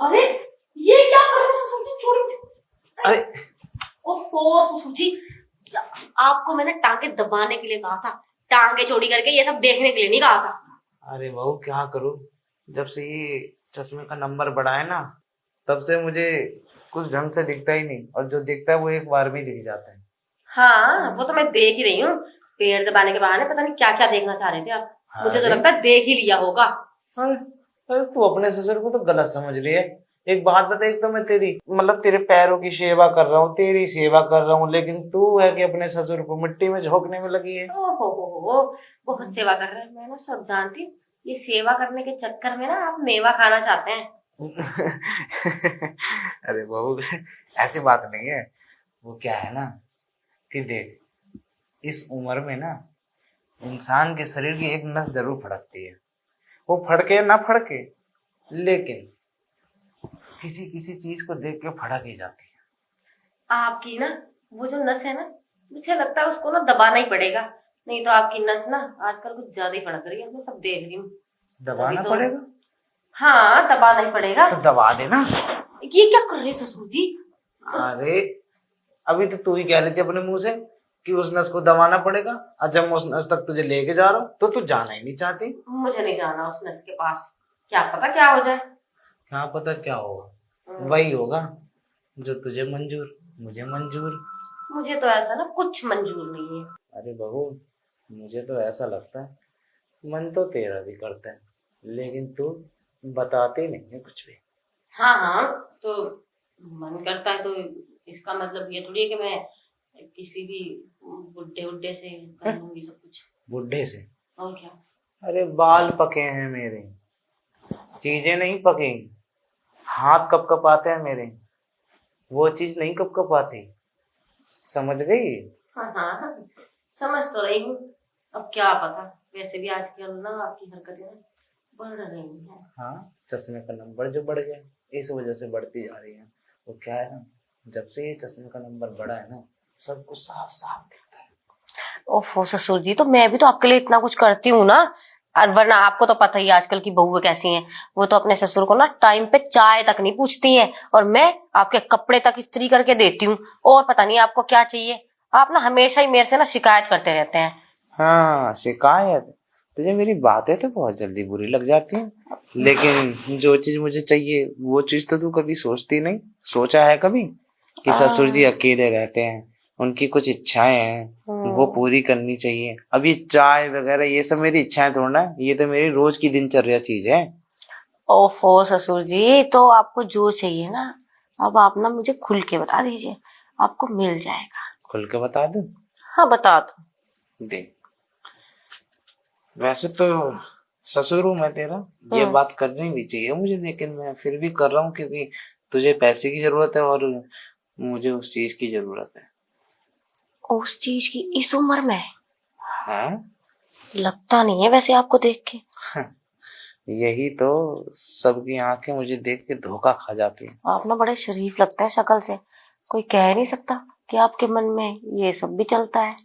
अरे ये क्या कर रहे हो ससुर जी, छोड़िए। अरे ओफो ससुर जी, आपको मैंने टांगे दबाने के लिए कहा था, टांगे चौड़ी करके ये सब देखने के लिए नहीं कहा था। अरे बहू क्या करूं, जब से ये चश्मे का नंबर बढ़ा है ना, तब से मुझे कुछ ढंग से दिखता ही नहीं, और जो दिखता है वो एक बार में दिख जाता है। हाँ वो तो मैं देख ही रही हूँ, पेड़ दबाने के बहाने पता नहीं क्या क्या देखना चाह रहे थे आप। मुझे तो अरे लगता है देख ही लिया होगा। अरे अरे, तू अपने ससुर को तो गलत समझ रही है। एक बात बता, एक तो मैं तेरी मतलब तेरे पैरों की सेवा कर रहा हूँ, तेरी सेवा कर रहा हूँ, लेकिन तू है कि अपने ससुर को मिट्टी में झोंकने में लगी है। ओहो, बहुत सेवा कर रहे हैं, मैं ना सब जानती हूँ। ये सेवा करने के चक्कर में ना आप मेवा खाना चाहते हैं। अरे बहू, ऐसी बात नहीं है। वो क्या है ना कि देख, इस उम्र में ना इंसान के शरीर की एक नस जरूर फड़कती है। वो फड़के ना फड़के, लेकिन किसी किसी चीज को देख के फड़क ही जाती है। आपकी ना वो जो नस है ना, मुझे लगता है उसको ना दबाना ही पड़ेगा, नहीं तो आपकी नस ना आजकल कुछ ज्यादा ही फड़क रही है, मैं सब देख रही हूँ। दबाना तो पड़ेगा हाँ दबाना ही पड़ेगा। तो दबा देना। ये क्या कर रहे हैं ससुर जी? अरे अभी तो तू ही कह रही थी अपने मुंह से कि उस नस को दबाना पड़ेगा, और जब मैं उस नस तक तुझे लेके जा रहा हूँ तो तू जाना ही नहीं चाहती। मुझे नहीं जाना उस नस के पास, क्या पता क्या हो जाए। क्या पता क्या होगा, वही होगा जो तुझे मंजूर, मुझे मंजूर। मुझे तो ऐसा ना कुछ मंजूर नहीं है। अरे बहू, मुझे तो ऐसा लगता है मन तो तेरा भी करता है, लेकिन तू बताती नहीं है कुछ भी। हाँ हाँ, तो मन करता है तो इसका मतलब ये थोड़ी है कि मैं किसी भी बुड्ढे उड्ढे से कर लूंगी सब कुछ। बुढ़े से? और क्या। अरे बाल पके हैं मेरे, चीजें नहीं पकेंगी। हाथ कप कप आते हैं मेरे, वो चीज नहीं कप कप आती। समझ गई? हाँ हाँ, समझ तो रही हूँ। अब क्या पता, वैसे भी आजकल ना आपकी हरकतें ना बढ़ रही हैं। हाँ, चश्मे का नंबर जो बढ़ गया, इस वजह से बढ़ती जा रही है। वो क्या है ना, जब से ये चश्मे का नंबर बढ़ा है ना, सब कुछ साफ साफ दिखता है। ओफो ससुर जी, तो मैं भी तो आपके लिए इतना कुछ करती हूँ ना। वरना आपको तो पता ही है आजकल की बहुएं कैसी हैं। वो तो अपने ससुर को ना टाइम पे चाय तक नहीं पूछती हैं, और मैं आपके कपड़े तक इस्त्री करके देती हूँ। और पता नहीं आपको क्या चाहिए, आप ना हमेशा ही मेरे से ना शिकायत करते रहते हैं। हाँ, शिकायत? तुझे मेरी बातें तो बहुत जल्दी बुरी लग जाती हैं, लेकिन जो चीज मुझे चाहिए वो चीज तो तू कभी सोचती नहीं। सोचा है कभी कि ससुर जी अकेले रहते हैं, उनकी कुछ इच्छाएं हैं, वो पूरी करनी चाहिए। अब ये चाय वगैरह ये सब मेरी इच्छाएं थोड़ा ना, ये तो मेरी रोज की दिनचर्या चीज है। ओफो ससुर जी, तो आपको जो चाहिए ना, अब आप ना मुझे खुल के बता दीजिए, आपको मिल जाएगा। खुल के बता दूं? हाँ बता दो। देख, वैसे तो ससुर हूं मैं तेरा, ये बात करनी भी चाहिए मुझे, लेकिन मैं फिर भी कर रहा हूँ क्योंकि तुझे पैसे की जरूरत है और मुझे उस चीज की जरूरत है। उस चीज की इस उम्र में? हाँ। लगता नहीं है वैसे आपको देख के। यही तो, सबकी आंखें मुझे देख के धोखा खा जाती हैं। आप ना बड़े शरीफ लगते हैं शक्ल से, कोई कह नहीं सकता कि आपके मन में ये सब भी चलता है।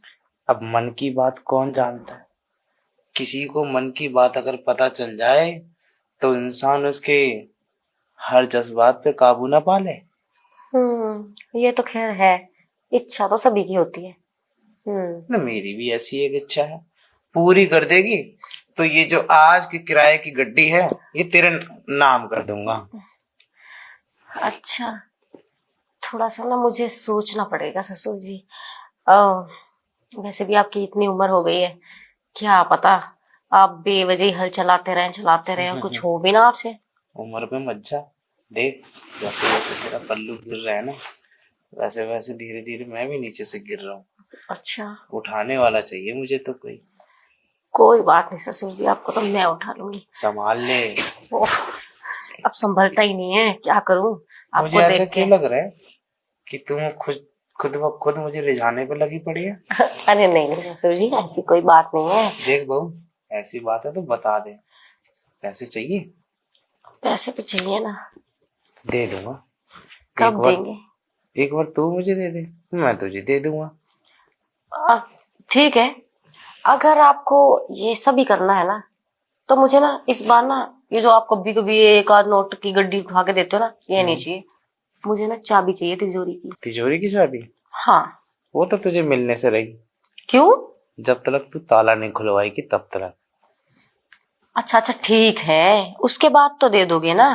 अब मन की बात कौन जानता है? किसी को मन की बात अगर पता चल जाए तो इंसान उसके हर जज्बात पे काबू ना पा ले। ये तो खैर है, इच्छा तो सभी की होती है। ना मेरी भी ऐसी एक इच्छा है, पूरी कर देगी तो ये जो आज की किराए की गड्डी है ये तेरे नाम कर दूंगा। अच्छा, थोड़ा सा ना मुझे सोचना पड़ेगा ससुर जी। वैसे भी आपकी इतनी उम्र हो गई है, क्या पता आप बेवजह हल चलाते रहें और कुछ हो भी ना आपसे। उम्र पे मत जा। देख, जैसे जैसे तेरा पल्लू गिर रहा है ना, वैसे वैसे धीरे धीरे मैं भी नीचे से गिर रहा हूँ। अच्छा, उठाने वाला चाहिए मुझे तो कोई। कोई बात नहीं ससुर जी, आपको तो मैं उठा लूंगी। संभाल ले। ओह, अब संभलता ही नहीं है, क्या करूं मुझे आपको ऐसा देख के। क्यों लग रहा है कि तुम खुद खुद ब खुद मुझे रिझाने पे लगी पड़ी है। अरे नहीं नहीं ससुर जी, ऐसी कोई बात नहीं है। देख बहू, ऐसी बात है तो बता दे, पैसे चाहिए? पैसे तो चाहिए ना। दे दूंगा। कब देंगे? एक बार तू मुझे दे दे, मैं तुझे दे दूंगा। ठीक है, अगर आपको ये सब ही करना है ना, तो मुझे ना इस बार ना ये जो आप कभी कभी एक आध नोट की गड्डी उठा के देते हो ना, ये नहीं चाहिए मुझे। ना चाबी चाहिए तिजोरी की। तिजोरी की चाबी? हाँ। वो तो तुझे मिलने से रही, क्यों? जब तक तू ताला नहीं खुलवाएगी तब तक। अच्छा अच्छा ठीक है, उसके बाद तो दे दोगे ना?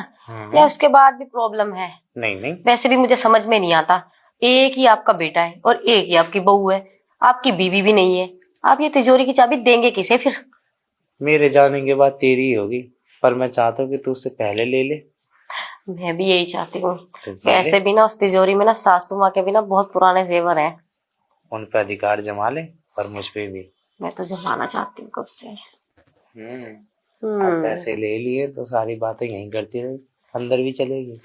या उसके बाद भी प्रॉब्लम है? नहीं नहीं, वैसे भी मुझे समझ में नहीं आता, एक ही आपका बेटा है और एक ही आपकी बहू है, आपकी बीवी भी नहीं है, आप ये तिजोरी की चाबी देंगे किसे फिर? मेरे जाने के बाद तेरी ही होगी, पर मैं चाहता हूँ कि तू उससे पहले ले ले। मैं भी यही चाहती हूँ। तो ले वैसे ले, भी ना उस तिजोरी में ना सासू माँ के भी ना बहुत पुराने जेवर हैं। उन पे अधिकार जमा ले और मुझ पे भी। मैं तो जमाना चाहती हूँ कब से। अब पैसे ले लिए तो सारी बातें यहीं करती रही, अंदर भी चलेगी।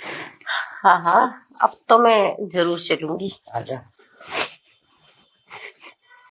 हाँ हाँ, अब तो मैं जरूर चलूंगी। आजा।